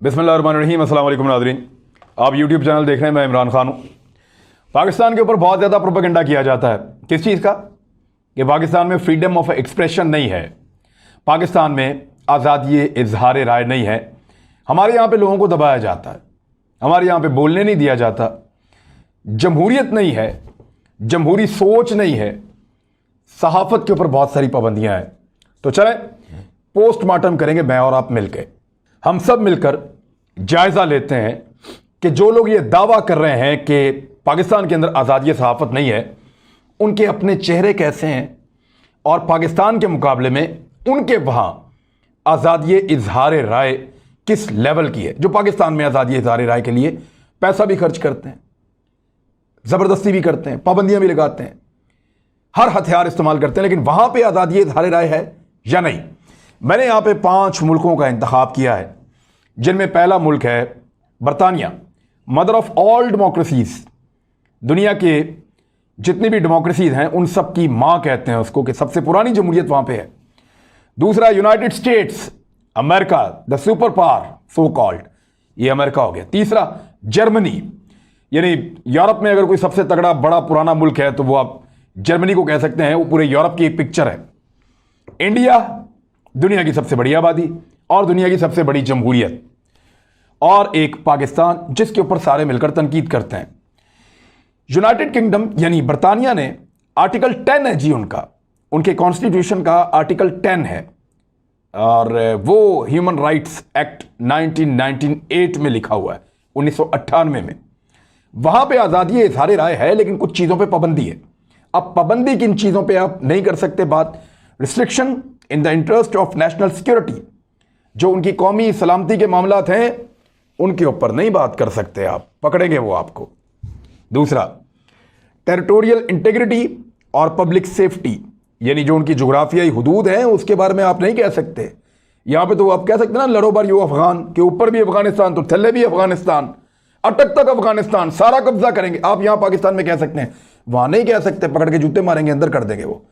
बिस्मिल्लाहिर्रहमानिर्रहीम। अस्सलाम वालेकुम नाज़रीन, आप यूट्यूब चैनल देख रहे हैं। मैं इमरान खान हूँ। पाकिस्तान के ऊपर बहुत ज़्यादा प्रोपेगेंडा किया जाता है। किस चीज़ का? कि पाकिस्तान में फ्रीडम ऑफ एक्सप्रेशन नहीं है, पाकिस्तान में आज़ादी इजहार राय नहीं है, हमारे यहाँ पे लोगों को दबाया जाता है, हमारे यहाँ पे बोलने नहीं दिया जाता, जमहूरियत नहीं है, जमहूरी सोच नहीं है, सहाफ़त के ऊपर बहुत सारी पाबंदियाँ हैं। तो चलें पोस्टमार्टम करेंगे मैं और आप मिलकर, हम सब मिलकर जायज़ा लेते हैं कि जो लोग ये दावा कर रहे हैं कि पाकिस्तान के अंदर आज़ादी सहाफ़त नहीं है, उनके अपने चेहरे कैसे हैं और पाकिस्तान के मुकाबले में उनके वहाँ आज़ादी इजहार राय किस लेवल की है। जो पाकिस्तान में आज़ादी इजहार राय के लिए पैसा भी खर्च करते हैं, ज़बरदस्ती भी करते हैं, पाबंदियाँ भी लगाते हैं, हर हथियार इस्तेमाल करते हैं, लेकिन वहाँ पे आज़ादी इजहार राय है या नहीं। मैंने यहाँ पे 5 मुल्कों का इंतखाब किया है, जिनमें पहला मुल्क है बरतानिया, मदर ऑफ ऑल डेमोक्रेसीज। दुनिया के जितनी भी डेमोक्रेसीज हैं उन सब की माँ कहते हैं उसको, कि सबसे पुरानी जमहूरियत वहाँ पे है। दूसरा United states America, the super power so called, ये अमेरिका हो गया। तीसरा जर्मनी, यानी यूरोप में अगर कोई सबसे तगड़ा बड़ा पुराना मुल्क है तो वो आप जर्मनी को कह सकते हैं, वो पूरे यूरोप की एक पिक्चर है। इंडिया, दुनिया की सबसे बड़ी आबादी और दुनिया की सबसे बड़ी जमहूरियत, और एक पाकिस्तान जिसके ऊपर सारे मिलकर तनकीद करते हैं। यूनाइटेड किंगडम यानी बरतानिया ने आर्टिकल 10 है जी, उनके कॉन्स्टिट्यूशन का आर्टिकल 10 है, और वो ह्यूमन राइट्स एक्ट 1998 में लिखा हुआ है, 1998 में। वहां पे आज़ादी इजहार राय है, लेकिन कुछ चीज़ों पे पाबंदी है। अब पाबंदी किन चीज़ों पे आप नहीं कर सकते बात? Restriction in the interest of national security, जो उनकी कौमी सलामती के मामलात हैं उनके ऊपर नहीं बात कर सकते आप, पकड़ेंगे वो आपको। दूसरा टेरिटोरियल इंटीग्रिटी और पब्लिक सेफ्टी, यानी जो उनकी जोग्राफियाई हुदूद हैं उसके बारे में आप नहीं कह सकते। यहां पे तो आप कह सकते ना, लड़ो बार यू अफगान, के ऊपर भी अफगानिस्तान तो थल्ले भी अफगानिस्तान, अटक तक अफगानिस्तान, सारा कब्जा करेंगे। आप यहां पाकिस्तान में कह सकते हैं, वहां नहीं कह सकते, पकड़ के जूते मारेंगे, अंदर कर देंगे वो।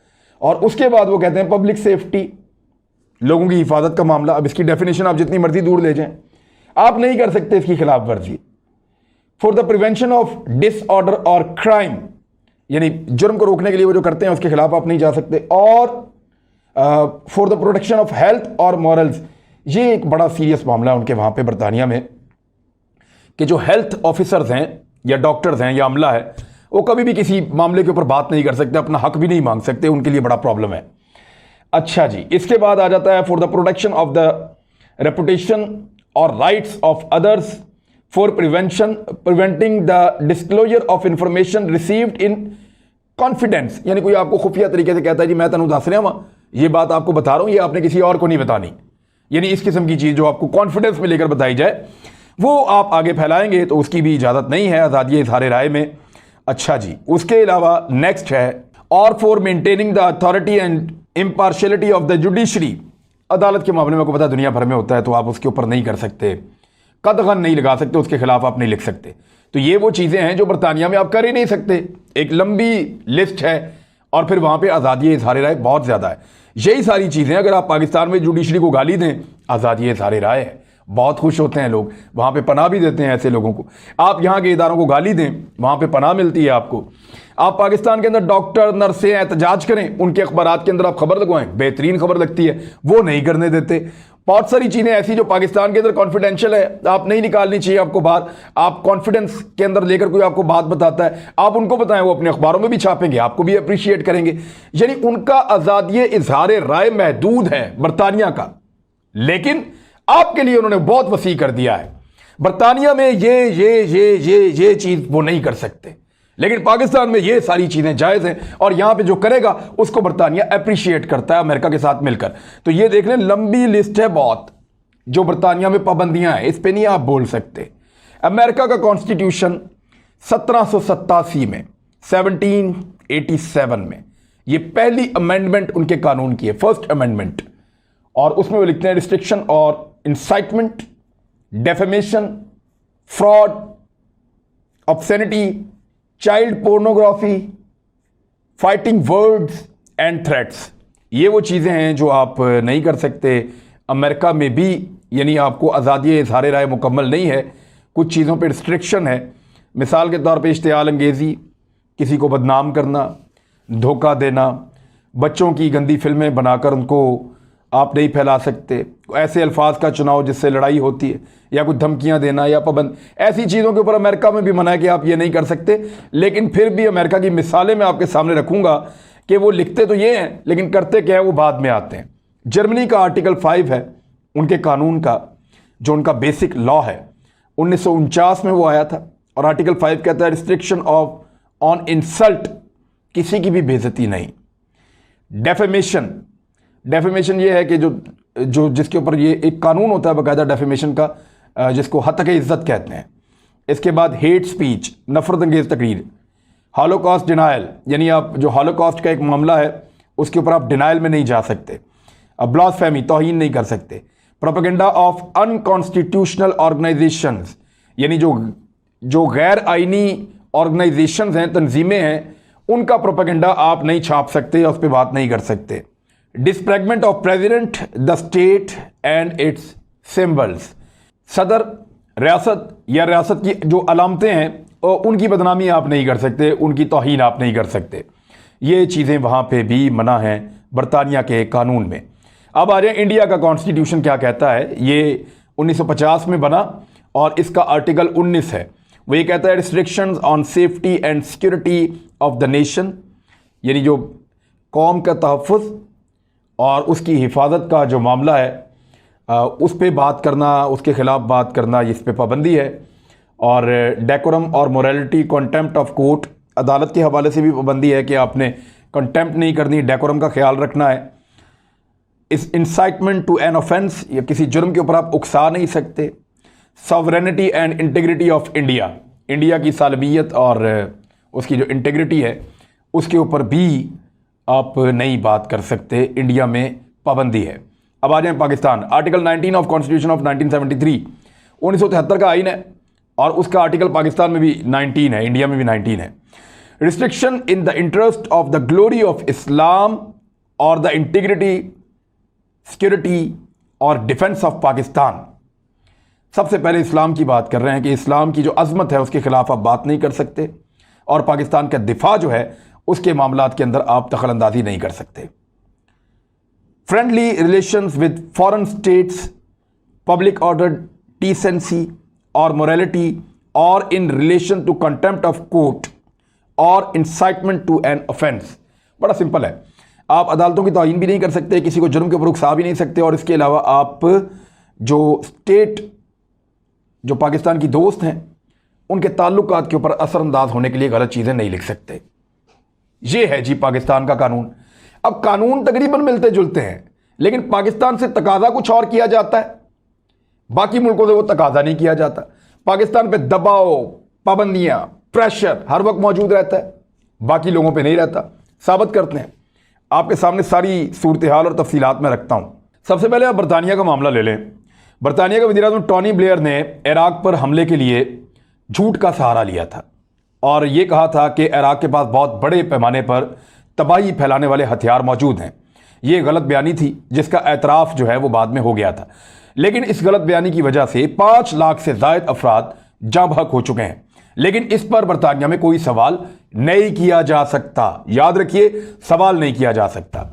और उसके बाद वो कहते हैं पब्लिक सेफ्टी, लोगों की हिफाजत का मामला। अब इसकी डेफिनेशन आप जितनी मर्जी दूर ले जाएं, आप नहीं कर सकते इसकी खिलाफ वर्जी। For the prevention of disorder और क्राइम, यानी जुर्म को रोकने के लिए वो जो करते हैं उसके खिलाफ आप नहीं जा सकते। और for the protection of health और मॉरल्स, ये एक बड़ा सीरियस मामला है उनके वहां पे बरतानिया में, कि जो हेल्थ ऑफिसर्स हैं या डॉक्टर्स हैं या अमला है, वो कभी भी किसी मामले के ऊपर बात नहीं कर सकते, अपना हक भी नहीं मांग सकते, उनके लिए बड़ा प्रॉब्लम है। अच्छा जी, इसके बाद आ जाता है for the protection of the reputation और rights of others, for preventing the disclosure of information received in confidence, यानी कोई आपको खुफिया तरीके से कहता है जी मैं तनु दस रहा हूं, ये बात आपको बता रहा हूं, ये आपने किसी और को नहीं बतानी, यानी इस किस्म की चीज जो आपको कॉन्फिडेंस में लेकर बताई जाए वो आप आगे फैलाएंगे, तो उसकी भी इजाजत नहीं है आज़ादी इजहार राय में। अच्छा जी, उसके अलावा नेक्स्ट है और for maintaining the authority and impartiality of the judiciary, अदालत के मामले में आपको पता है दुनिया भर में होता है, तो आप उसके ऊपर नहीं कर सकते, कदगन नहीं लगा सकते, उसके खिलाफ आप नहीं लिख सकते। तो ये वो चीज़ें हैं जो बरतानिया में आप कर ही नहीं सकते। एक लंबी लिस्ट है, और फिर वहाँ पे आज़ादी इजहार राय बहुत ज़्यादा है। यही सारी चीज़ें, अगर आप पाकिस्तान में जुडिशरी को गाली दें, आज़ादी इजहार राय है, बहुत खुश होते हैं लोग, वहाँ पे पनाह भी देते हैं ऐसे लोगों को। आप यहाँ के इदारों को गाली दें, वहाँ पे पनाह मिलती है आपको। आप पाकिस्तान के अंदर डॉक्टर नर्सें एहतजाज करें, उनके अखबारात के अंदर आप खबर लगवाएं, बेहतरीन खबर लगती है, वो नहीं करने देते। बहुत सारी चीज़ें ऐसी जो पाकिस्तान के अंदर कॉन्फिडेंशियल है, आप नहीं निकालनी चाहिए आपको बाहर। आप कॉन्फिडेंस के अंदर लेकर कोई आपको बात बताता है, आप उनको बताएं, वो अपने अखबारों में भी छापेंगे, आपको भी अप्रिशिएट करेंगे। यानी उनका आज़ादी इजहार राय महदूद है बरतानिया का, लेकिन आपके लिए उन्होंने बहुत वसी कर दिया है। बरतानिया में ये चीज वो नहीं कर सकते, लेकिन पाकिस्तान में ये सारी चीजें जायज हैं, और यहां पे जो करेगा उसको बरतानिया अप्रिशिएट करता है अमेरिका के साथ मिलकर। तो ये देख लें, लंबी लिस्ट है बहुत जो बरतानिया में पाबंदियां हैं, इस पे नहीं आप बोल सकते। अमेरिका का कॉन्स्टिट्यूशन 1787 में, 1787 में, ये पहली अमेंडमेंट उनके कानून की है, फर्स्ट अमेंडमेंट, और उसमें वो लिखते हैं रिस्ट्रिक्शन और incitement, defamation, fraud, obscenity, child pornography, fighting words and threats, ये वो चीज़ें हैं जो आप नहीं कर सकते। अमेरिका में भी यानी आपको आज़ादी इज़हार राय मुकम्मल नहीं है, कुछ चीज़ों पे रिस्ट्रिक्शन है। मिसाल के तौर पे इश्तियाल अंगेज़ी, किसी को बदनाम करना, धोखा देना, बच्चों की गंदी फिल्में बनाकर उनको आप नहीं फैला सकते, ऐसे अल्फाज का चुनाव जिससे लड़ाई होती है, या कुछ धमकियां देना या पाबंद, ऐसी चीज़ों के ऊपर अमेरिका में भी मना है कि आप ये नहीं कर सकते। लेकिन फिर भी अमेरिका की मिसालें मैं आपके सामने रखूंगा कि वो लिखते तो ये हैं लेकिन करते क्या है वो बाद में आते हैं। जर्मनी का आर्टिकल 5 है उनके कानून का, जो उनका बेसिक लॉ है, 1949 में वो आया था, और आर्टिकल 5 कहता है रिस्ट्रिक्शन ऑफ ऑन इंसल्ट, किसी की भी बेइज्जती नहीं। डेफेमेशन ये है कि जो जिसके ऊपर ये एक कानून होता है बाकायदा डेफेमेशन का, जिसको हत्क इज़्ज़त कहते हैं। इसके बाद हेट स्पीच, नफरत अंगेज़ तकरीर, हॉलोकॉस्ट डिनायल, यानी आप जो हॉलोकॉस्ट का एक मामला है उसके ऊपर आप डिनायल में नहीं जा सकते। अब ब्लास्फेमी, तौहीन नहीं कर सकते। प्रोपेगेंडा ऑफ अनकॉन्स्टिट्यूशनल ऑर्गेनाइजेशंस, यानी जो गैर आइनी ऑर्गेनाइजेशंस हैं, तंजीमें हैं, उनका प्रोपेगेंडा आप नहीं छाप सकते या उस पर बात नहीं कर सकते। Disparagement of president, the state and its symbols, सदर, रियासत या रियासत की जो अलामतें हैं उनकी बदनामी आप नहीं कर सकते, उनकी तौहीन आप नहीं कर सकते। ये चीज़ें वहाँ पे भी मना हैं बरतानिया के कानून में। अब आ जाए इंडिया का कॉन्स्टिट्यूशन क्या कहता है। ये 1950 में बना और इसका आर्टिकल 19 है। वो ये कहता है restrictions on safety and security of the nation, यानी जो कौम का तहफ़्फ़ुज़ और उसकी हिफाजत का जो मामला है उस पर बात करना, उसके ख़िलाफ़ बात करना, इस पर पाबंदी है। और डेकोरम और मोरालिटी, कॉन्टेम्प्ट ऑफ कोर्ट, अदालत के हवाले से भी पाबंदी है कि आपने कॉन्टेम्प्ट नहीं करनी, डेकोरम का ख्याल रखना है। इस इंसाइटमेंट टू एन ऑफेंस, या किसी जुर्म के ऊपर आप उकसा नहीं सकते। Sovereignty and integrity of India, India की सालमियत और उसकी जो इंटीग्रिटी है उसके ऊपर भी आप नहीं बात कर सकते, इंडिया में पाबंदी है। अब आ जाए Pakistan. Article 19 of constitution of 1973, 1973 का आइन है और उसका आर्टिकल पाकिस्तान में भी 19 है, इंडिया में भी 19 है। Restriction in the interest of the glory of Islam और द इंटीग्रिटी, सिक्योरिटी और डिफेंस ऑफ पाकिस्तान। सबसे पहले इस्लाम की बात कर रहे हैं कि इस्लाम की जो अजमत है उसके खिलाफ आप बात नहीं कर सकते, और पाकिस्तान का दिफा जो है उसके मामलात के अंदर आप दखलंदाजी नहीं कर सकते। Friendly relations with foreign states, public order, decency और मोरालिटी, और in relation to contempt of court और इंसाइटमेंट टू एन ऑफेंस। बड़ा सिंपल है, आप अदालतों की तौहीन भी नहीं कर सकते, किसी को जुर्म के ऊपर उकसा भी नहीं सकते, और इसके अलावा आप जो स्टेट, जो पाकिस्तान की दोस्त हैं, उनके ताल्लुकात के ऊपर असरअंदाज होने के लिए गलत चीज़ें नहीं लिख सकते। ये है जी पाकिस्तान का कानून। अब कानून तकरीबन मिलते जुलते हैं, लेकिन पाकिस्तान से तकाजा कुछ और किया जाता है, बाकी मुल्कों से वो तकाजा नहीं किया जाता। पाकिस्तान पे दबाव, पाबंदियां, प्रेशर हर वक्त मौजूद रहता है, बाकी लोगों पे नहीं रहता। साबित करते हैं, आपके सामने सारी सूरत हाल और तफसीलात में रखता हूं। सबसे पहले आप बरतानिया का मामला ले लें। बरतानिया के वज़ीर-ए-आज़म टोनी ब्लेयर ने इराक पर हमले के लिए झूठ का सहारा लिया था और ये कहा था कि इराक के पास बहुत बड़े पैमाने पर तबाही फैलाने वाले हथियार मौजूद हैं। ये गलत बयानी थी जिसका एतराफ़ जो है वो बाद में हो गया था, लेकिन इस गलत बयानी की वजह से 5 लाख से ज़ायद अफराद जाँ बहक हो चुके हैं। लेकिन इस पर बरतानिया में कोई सवाल नहीं किया जा सकता, याद रखिए, सवाल नहीं किया जा सकता।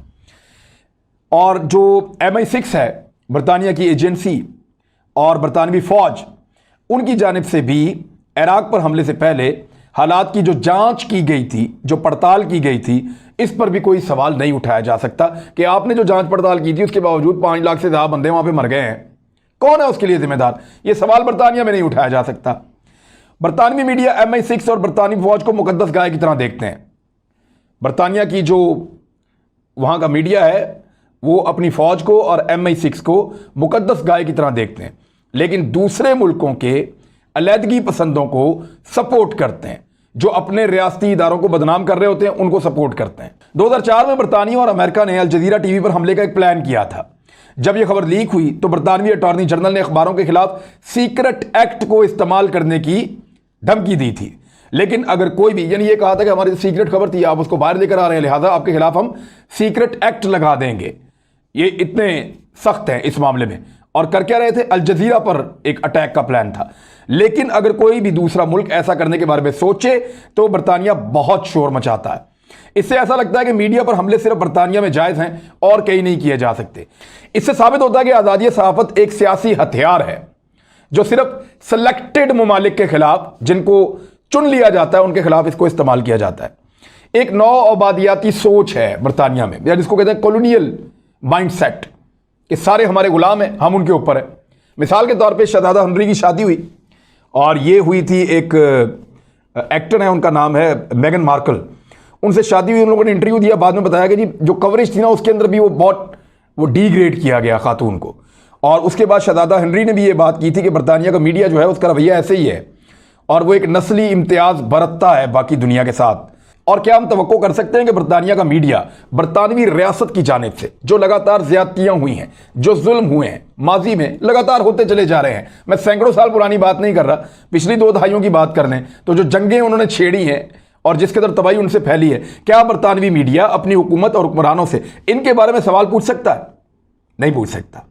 और जो MI6 है, बरतानिया की एजेंसी और बरतानवी फ़ौज, उनकी जानिब से भी इराक पर हमले से पहले हालात की जो जांच की गई थी, जो पड़ताल की गई थी, इस पर भी कोई सवाल नहीं उठाया जा सकता कि आपने जो जांच पड़ताल की थी उसके बावजूद 5 लाख से ज़्यादा बंदे वहां पे मर गए हैं, कौन है उसके लिए जिम्मेदार? ये सवाल बरतानिया में नहीं उठाया जा सकता। बरतानवी मीडिया MI6 और बरतानवी फौज को मुकद्दस गाय की तरह देखते हैं। बरतानिया की जो वहां का मीडिया है वो अपनी फौज को और MI6 को मुकद्दस गाय की तरह देखते हैं, लेकिन दूसरे मुल्कों के अलहदगी पसंदों को सपोर्ट करते हैं, जो अपने रियासती इदारों को बदनाम कर रहे होते हैं उनको सपोर्ट करते हैं। 2004 में बरतानिया और अमेरिका ने अल जजीरा टीवी पर हमले का एक प्लान किया था। जब यह खबर लीक हुई तो बरतानवी अटॉर्नी जनरल ने अखबारों के खिलाफ सीक्रेट एक्ट को इस्तेमाल करने की धमकी दी थी। लेकिन अगर कोई भी, यानी ये कहा था कि हमारी सीक्रेट खबर थी, आप उसको बाहर लेकर आ रहे हैं, लिहाजा आपके खिलाफ हम सीक्रेट एक्ट लगा देंगे। ये इतने सख्त हैं इस मामले में, और कर क्या रहे थे? अल जजीरा पर एक अटैक का प्लान था। लेकिन अगर कोई भी दूसरा मुल्क ऐसा करने के बारे में सोचे तो बरतानिया बहुत शोर मचाता है। इससे ऐसा लगता है कि मीडिया पर हमले सिर्फ बरतानिया में जायज हैं और कहीं नहीं किए जा सकते। इससे साबित होता है कि आज़ादी सहाफत एक सियासी हथियार है जो सिर्फ सेलेक्टेड ममालिक के खिलाफ, जिनको चुन लिया जाता है, उनके खिलाफ इसको इस्तेमाल किया जाता है। एक नौ आबादियाती सोच है बरतानिया में, या जिसको कहते हैं कॉलोनियल माइंडसेट, कि सारे हमारे गुलाम हैं, हम उनके ऊपर है। मिसाल के तौर पे शहजादा हेनरी की शादी हुई, और ये हुई थी एक एक्टर है, उनका नाम है मेगन मार्कल। उनसे शादी हुई, उन लोगों ने इंटरव्यू दिया, बाद में बताया कि जी जो कवरेज थी ना उसके अंदर भी वो डिग्रेड किया गया खातून को। और उसके बाद शहजादा हेनरी ने भी ये बात की थी कि बरतानिया का मीडिया जो है उसका रवैया ऐसे ही है और वो एक नस्ली इम्तियाज बरतता है बाकी दुनिया के साथ। और क्या हम तवक्को कर सकते हैं कि बरतानिया का मीडिया बरतानवी रियासत की जानिब से जो लगातार ज्यादतियां हुई हैं, जो जुल्म हुए हैं माजी में, लगातार होते चले जा रहे हैं। मैं सैकड़ों साल पुरानी बात नहीं कर रहा, पिछली 2 दहाइयों की बात कर लें तो जो जंगें उन्होंने छेड़ी हैं और जिसके अंदर तबाही उनसे फैली है, क्या बरतानवी मीडिया अपनी हुकूमत और हुक्मरानों से इनके बारे में सवाल पूछ सकता है? नहीं पूछ सकता।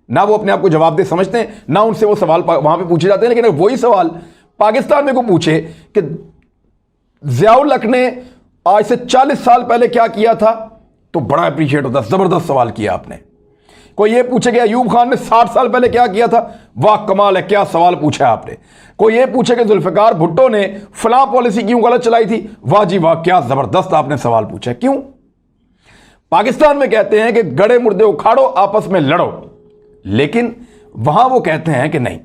ना वो अपने आप को जवाबदेह समझते हैं, ना उनसे वो सवाल वहां पे पूछे जाते हैं। लेकिन वही सवाल पाकिस्तान में को पूछे कि ज़ियाउल हक ने आज से 40 साल पहले क्या किया था, तो बड़ा अप्रिशिएट होता। जबरदस्त सवाल किया आपने। कोई ये पूछे कि अयूब खान ने 60 साल पहले क्या किया था, वाह कमाल है, क्या सवाल पूछा है आपने। कोई ये पूछे कि जुल्फिकार भुट्टो ने फलां पॉलिसी क्यों गलत चलाई थी, वाह जी वाह, क्या जबरदस्त आपने सवाल पूछा। क्यों? पाकिस्तान में कहते हैं कि गड़े मुर्दे उखाड़ो, आपस में लड़ो, लेकिन वहां वो कहते हैं कि नहीं,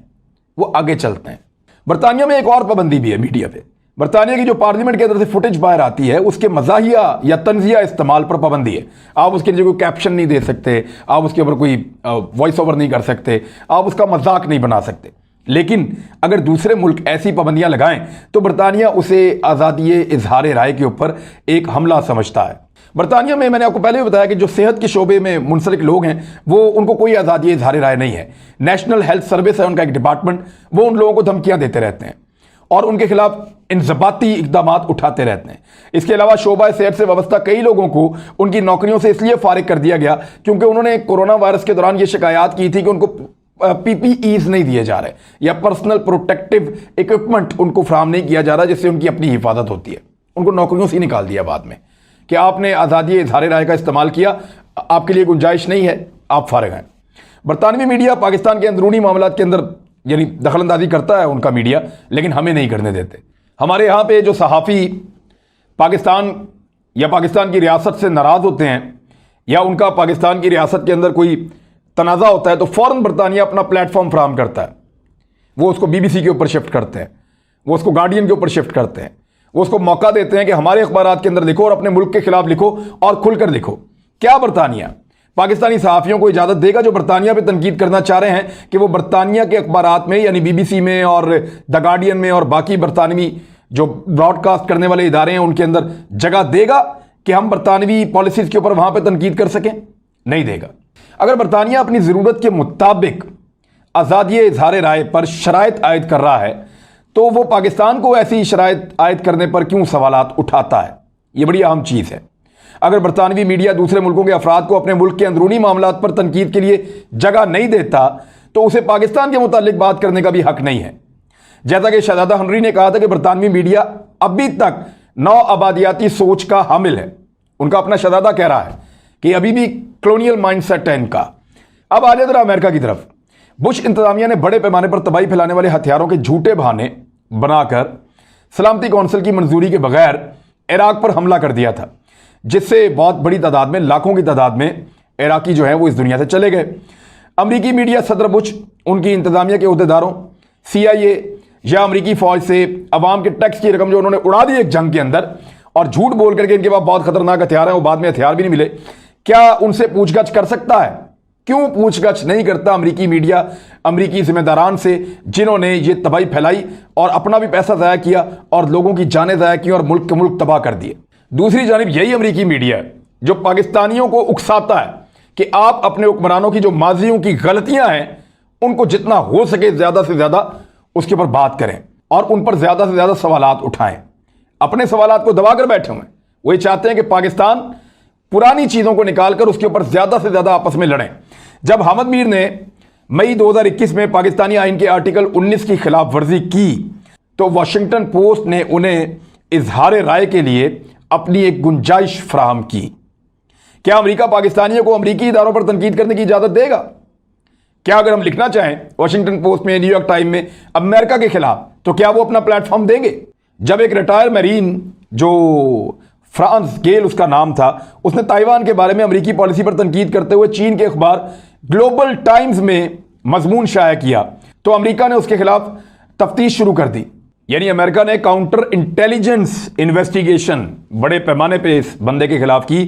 वो आगे चलते हैं। बरतानिया में एक और पाबंदी भी है मीडिया पे। बरतानिया की जो पार्लियामेंट के अंदर से फुटेज बाहर आती है, उसके मज़ाहिया या तंजिया इस्तेमाल पर पाबंदी है। आप उसके लिए कोई कैप्शन नहीं दे सकते, आप उसके ऊपर कोई वॉइस ओवर नहीं कर सकते, आप उसका मजाक नहीं बना सकते। लेकिन अगर दूसरे मुल्क ऐसी पाबंदियां लगाएं तो बरतानिया उसे आज़ादी इजहार राय के ऊपर एक हमला समझता है। बरतानिया में मैंने आपको पहले भी बताया कि जो सेहत के शोबे में मुंसलिक लोग हैं, वो उनको कोई आज़ादी इजहार राय नहीं है। नेशनल हेल्थ सर्विस है उनका एक डिपार्टमेंट, वो उन लोगों को धमकियां देते रहते हैं और उनके खिलाफ इंजबाती इकदाम उठाते रहते हैं। इसके अलावा शोबा सेहत से वाबस्ता कई लोगों को उनकी नौकरियों से इसलिए फारिग कर दिया गया क्योंकि उन्होंने कोरोना वायरस के दौरान ये शिकायत की थी कि उनको PPEs नहीं दिए जा रहे या पर्सनल प्रोटेक्टिव इक्विपमेंट उनको फराहम नहीं किया जा रहा, जिससे उनकी अपनी हिफाजत होती है। उनको नौकरियों से ही निकाल दिया बाद में कि आपने आज़ादी इजहार राय का इस्तेमाल किया, आपके लिए गुंजाइश नहीं है, आप फारिग हैं। बरतानवी मीडिया पाकिस्तान के अंदरूनी मामलात के अंदर यानी दखलंदाजी करता है उनका मीडिया, लेकिन हमें नहीं करने देते। हमारे यहाँ पे जो सहाफ़ी पाकिस्तान या पाकिस्तान की रियासत से नाराज़ होते हैं या उनका पाकिस्तान की रियासत के अंदर कोई तनाज़ा होता है तो फ़ौरन बरतानिया अपना प्लेटफॉर्म फराहम करता है। वो उसको BBC के ऊपर शिफ्ट करते हैं, वो उसको गार्डियन के ऊपर शिफ्ट करते हैं, वो उसको मौका देते हैं कि हमारे अखबारात के अंदर लिखो और अपने मुल्क के खिलाफ लिखो और खुलकर लिखो। क्या बरतानिया पाकिस्तानी सहाफ़ियों को इजाज़त देगा जो बरतानिया पे तनकीद करना चाह रहे हैं कि वो बरतानिया के अखबारात में यानी BBC में और द गार्डियन में और बाकी बरतानवी जो ब्रॉडकास्ट करने वाले इदारे हैं उनके अंदर जगह देगा कि हम बरतानवी पॉलिसीज़ के ऊपर वहाँ पर तनकीद कर सकें? नहीं देगा। अगर बरतानिया अपनी ज़रूरत के मुताबिक आज़ादी इजहार राय पर शराइत आयद कर रहा है तो वो पाकिस्तान को ऐसी शराइत आयद करने पर क्यों सवालात उठाता है? ये बड़ी अहम चीज़ है। अगर बरतानवी मीडिया दूसरे मुल्कों के अफराद को अपने मुल्क के अंदरूनी मामलात पर तनकीद के लिए जगह नहीं देता तो उसे पाकिस्तान के मुतालिक बात करने का भी हक नहीं है। जैसा कि शहजादा हेनरी ने कहा था कि बरतानवी मीडिया अभी तक नौ आबादियाती सोच का हामिल है। उनका अपना शहजादा कह रहा है कि अभी भी कॉलोनियल माइंडसेट है इनका। अब आ जाए जरा अमेरिका की तरफ। बुश इंतजामिया ने बड़े पैमाने पर तबाही फैलाने वाले हथियारों के झूठे बहाने बनाकर सलामती कौंसिल की मंजूरी के बगैर इराक पर हमला कर दिया था, जिससे बहुत बड़ी तादाद में, लाखों की तादाद में इराकी जो है वो इस दुनिया से चले गए। अमरीकी मीडिया सदर बुश, उनकी इंतजामिया के अहदेदारों, CIA या अमरीकी फौज से अवाम के टैक्स की रकम जो उन्होंने उड़ा दी एक जंग के अंदर और झूठ बोल करके इनके पास बहुत खतरनाक हथियार हैं, वो बाद में हथियार भी नहीं मिले, क्या उनसे पूछगछ कर सकता है? क्यों पूछगछ नहीं करता अमरीकी मीडिया अमरीकी जिम्मेदारान से जिन्होंने ये तबाही फैलाई और अपना भी पैसा ज़ाया किया और लोगों की जानें ज़ाया की और मुल्क के मुल्क तबाह कर दिए? दूसरी जानिब यही अमरीकी मीडिया जो पाकिस्तानियों को उकसाता है कि आप अपने हुक्मरानों की जो माजियों की गलतियां हैं उनको जितना हो सके ज़्यादा से ज़्यादा उसके ऊपर बात करें और उन पर ज़्यादा से ज़्यादा सवालात उठाएं। अपने सवालात को दबा कर बैठे हुए वो ये चाहते हैं कि पाकिस्तान पुरानी चीज़ों को निकाल कर उसके ऊपर ज़्यादा से ज़्यादा आपस में लड़ें। जब हामिद मीर ने मई 2021 में पाकिस्तानी आइन के आर्टिकल 19 की खिलाफ वर्जी की तो वॉशिंगटन पोस्ट ने उन्हें इजहार राय के लिए अपनी एक गुंजाइश फराहम की। क्या अमेरिका पाकिस्तानियों को अमेरिकी इदारों पर तनकीद करने की इजाजत देगा? क्या अगर हम लिखना चाहें वॉशिंगटन पोस्ट में, न्यूयॉर्क टाइम में अमेरिका के खिलाफ, तो क्या वो अपना प्लेटफॉर्म देंगे? जब एक रिटायर मरीन जो फ्रांस गेल उसका नाम था, उसने ताइवान के बारे में अमेरिकी पॉलिसी पर तनकीद करते हुए चीन के अखबार ग्लोबल टाइम्स में मजमून शाया किया तो अमेरिका ने उसके खिलाफ तफ्तीश शुरू कर दी। यानी अमेरिका ने काउंटर इंटेलिजेंस इन्वेस्टिगेशन बड़े पैमाने पे इस बंदे के खिलाफ की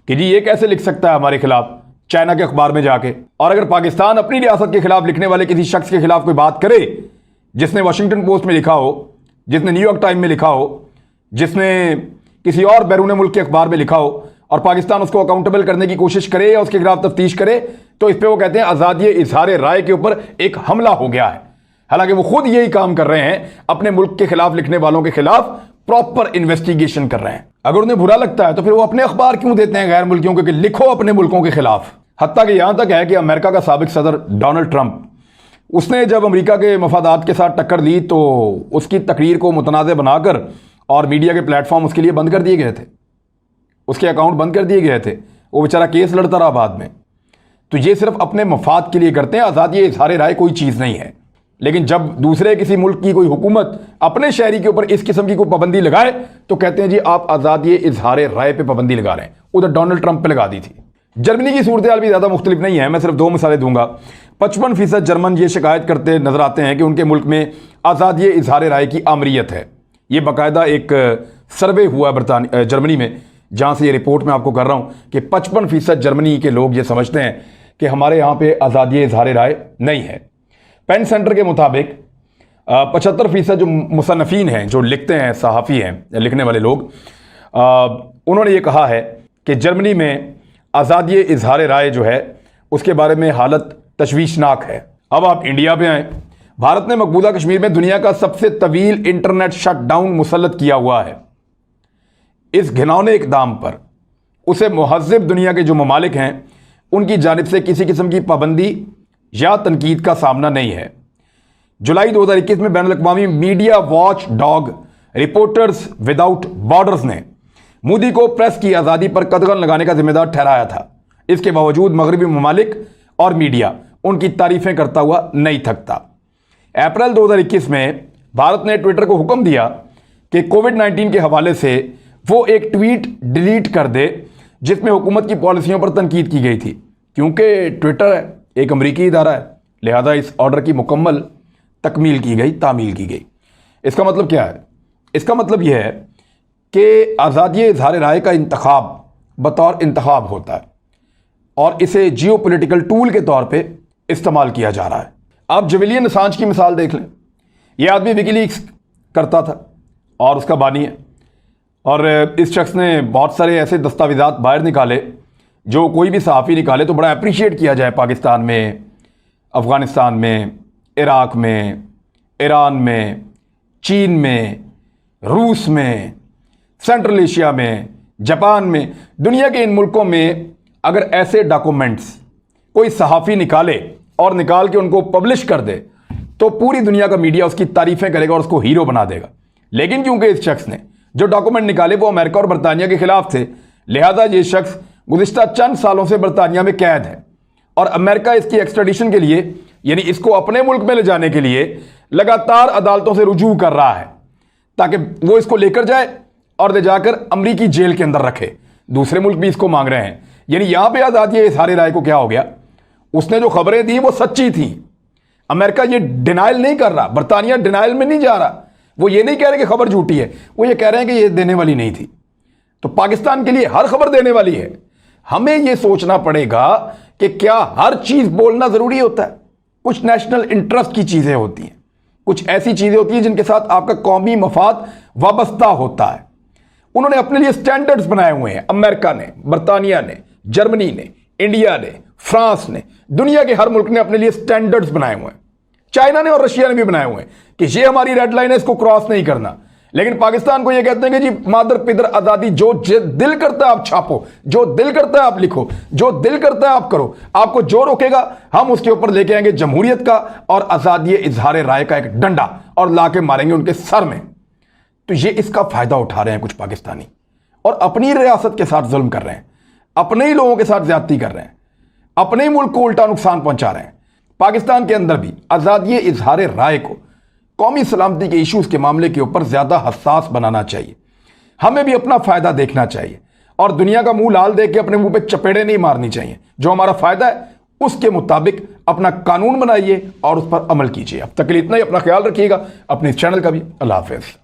कि जी ये कैसे लिख सकता है हमारे खिलाफ चाइना के अखबार में जाके। और अगर पाकिस्तान अपनी रियासत के खिलाफ लिखने वाले किसी शख्स के खिलाफ कोई बात करे जिसने वॉशिंगटन पोस्ट में लिखा हो, जिसने न्यूयॉर्क टाइम में लिखा हो, जिसने किसी और बैरून मुल्क के अखबार में लिखा हो, और पाकिस्तान उसको अकाउंटेबल करने की कोशिश करे या उसके खिलाफ तफ्तीश करे, तो इस पर वो कहते हैं आज़ादी इजहार राय के ऊपर एक हमला हो गया है। हालांकि वो खुद यही काम कर रहे हैं, अपने मुल्क के खिलाफ लिखने वालों के खिलाफ प्रॉपर इन्वेस्टिगेशन कर रहे हैं। अगर उन्हें बुरा लगता है तो फिर वो अपने अखबार क्यों देते हैं गैर मुल्कियों को कि लिखो अपने मुल्कों के खिलाफ। हत्ता कि यहां तक है कि अमेरिका का साबिक सदर डोनाल्ड ट्रंप, उसने जब अमेरिका के मफादात के साथ टक्कर ली तो उसकी तकरीर को मुतनाज़ बनाकर और मीडिया के प्लेटफॉर्म उसके लिए बंद कर दिए गए थे, उसके अकाउंट बंद कर दिए गए थे। वो बेचारा केस लड़ता रहा बाद में। तो ये सिर्फ अपने मफाद के लिए करते हैं। आज़ादी इजहार राय कोई चीज़ नहीं है। लेकिन जब दूसरे किसी मुल्क की कोई हुकूमत अपने शहरी के ऊपर इस किस्म की कोई पाबंदी लगाए तो कहते हैं जी आप आज़ादी इजहार राय पे पाबंदी लगा रहे हैं। उधर डोनाल्ड ट्रंप पे लगा दी थी। जर्मनी की सूरत हाल भी ज़्यादा मुख्तलिफ नहीं है। मैं सिर्फ 2 मिसालें दूंगा। 55% जर्मन ये शिकायत करते नजर आते हैं कि उनके मुल्क में आज़ादी इजहार राय की आमरीत है। ये बाकायदा एक सर्वे हुआ जर्मनी में, जहाँ से ये रिपोर्ट मैं आपको कर रहा हूँ कि 55% जर्मनी के लोग ये समझते हैं कि हमारे यहाँ पे आज़ादी इजहार राय नहीं है। पेन सेंटर के मुताबिक 75% जो मुसन्नफीन हैं, जो लिखते हैं, सहाफ़ी हैं, लिखने वाले लोग, उन्होंने ये कहा है कि जर्मनी में आज़ादी इजहार राय जो है उसके बारे में हालत तशवीशनाक है। अब आप इंडिया पे आएँ। भारत ने मकबूजा कश्मीर में दुनिया का सबसे तवील इंटरनेट शटडाउन मुसल्लत किया हुआ है। इस घिनौने इक़दाम पर उसे मुहज़्ज़िब दुनिया के जो ममालिक हैं उनकी जानिब से किसी किस्म की पाबंदी या तनकीद का सामना नहीं है। जुलाई 2021 में बैनुल-अक़वामी media watchdog Reporters Without Borders ने मोदी को प्रेस की आज़ादी पर कदगन लगाने का जिम्मेदार ठहराया था। इसके बावजूद मगरबी ममालिक और मीडिया उनकी तारीफें करता हुआ नहीं थकता। अप्रैल 2021 में भारत ने ट्विटर को हुक्म दिया कि कोविड-19 के हवाले से वो एक ट्वीट डिलीट कर दे जिसमें हुकूमत की पॉलिसियों पर तनकीद की गई थी। क्योंकि ट्विटर एक अमरीकी इदारा है, लिहाजा इस ऑर्डर की मुकम्मल तकमील की गई, तामील की गई। इसका मतलब क्या है? इसका मतलब यह है कि आज़ादी इजहार राय का इंतखाब बतौर इंतखाब होता है और इसे जियो पोलिटिकल टूल के तौर पे इस्तेमाल किया जा रहा है। आप जुलियन असांज की मिसाल देख लें। यह आदमी विकीलीक्स करता था और उसका बानी है, और इस शख्स ने बहुत सारे ऐसे दस्तावेज़ात बाहर निकाले जो कोई भी सहाफ़ी निकाले तो बड़ा अप्रिशिएट किया जाए। पाकिस्तान में, अफ़गानिस्तान में, इराक़ में, ईरान में, चीन में, रूस में, सेंट्रल एशिया में, जापान में, दुनिया के इन मुल्कों में अगर ऐसे डॉक्यूमेंट्स कोई सहाफ़ी निकाले और निकाल के उनको पब्लिश कर दे तो पूरी दुनिया का मीडिया उसकी तारीफ़ें करेगा और उसको हीरो बना देगा। लेकिन क्योंकि इस शख्स ने जो डॉक्यूमेंट निकाले वो अमेरिका और बरतानिया के खिलाफ थे, लिहाजा ये शख्स गुज़िश्ता चंद सालों से बरतानिया में कैद है और अमेरिका इसकी एक्स्ट्राडिशन के लिए, यानी इसको अपने मुल्क में ले जाने के लिए लगातार अदालतों से रुजू कर रहा है ताकि वो इसको लेकर जाए और ले जाकर अमरीकी जेल के अंदर रखे। दूसरे मुल्क भी इसको मांग रहे हैं। यानी यहां पे आज़ादी इजहार राय को क्या हो गया? उसने जो खबरें दी वो सच्ची थी। अमेरिका ये डिनाइल नहीं कर रहा, बरतानिया डिनाइल में नहीं जा रहा। वो ये नहीं कह रहे कि खबर झूठी है, वो ये कह रहे हैं कि ये देने वाली नहीं थी। तो पाकिस्तान के लिए हर खबर देने वाली है। हमें यह सोचना पड़ेगा कि क्या हर चीज बोलना जरूरी होता है? कुछ नेशनल इंटरेस्ट की चीजें होती हैं, कुछ ऐसी चीजें होती हैं जिनके साथ आपका कौमी मफाद वाबस्ता होता है। उन्होंने अपने लिए स्टैंडर्ड्स बनाए हुए हैं। अमेरिका ने, बरतानिया ने, जर्मनी ने, इंडिया ने, फ्रांस ने, दुनिया के हर मुल्क ने अपने लिए स्टैंडर्ड्स बनाए हुए हैं। चाइना ने और रशिया ने भी बनाए हुए हैं कि ये हमारी रेड लाइन है, इसको क्रॉस नहीं करना। लेकिन पाकिस्तान को ये कहते हैं कि जी मादर पिदर आज़ादी, जो दिल करता है आप छापो, जो दिल करता है आप लिखो, जो दिल करता है आप करो, आपको जो रोकेगा हम उसके ऊपर लेके आएंगे जमहूरियत का और आज़ादी इजहार राय का एक डंडा और लाके मारेंगे उनके सर में। तो ये इसका फायदा उठा रहे हैं कुछ पाकिस्तानी और अपनी रियासत के साथ जुल्म कर रहे हैं, अपने ही लोगों के साथ ज्यादती कर रहे हैं, अपने ही मुल्क को उल्टा नुकसान पहुंचा रहे हैं। पाकिस्तान के अंदर भी आज़ादी इजहार राय को कौमी सलामती के इश्यूज के मामले के ऊपर ज्यादा हसास बनाना चाहिए। हमें भी अपना फायदा देखना चाहिए और दुनिया का मुंह लाल देख के अपने मुंह पे चपेड़े नहीं मारनी चाहिए। जो हमारा फायदा है उसके मुताबिक अपना कानून बनाइए और उस पर अमल कीजिए। अब तक के लिए इतना ही। अपना ख्याल रखिएगा, अपने इस चैनल का भी। अल्लाह हाफिज।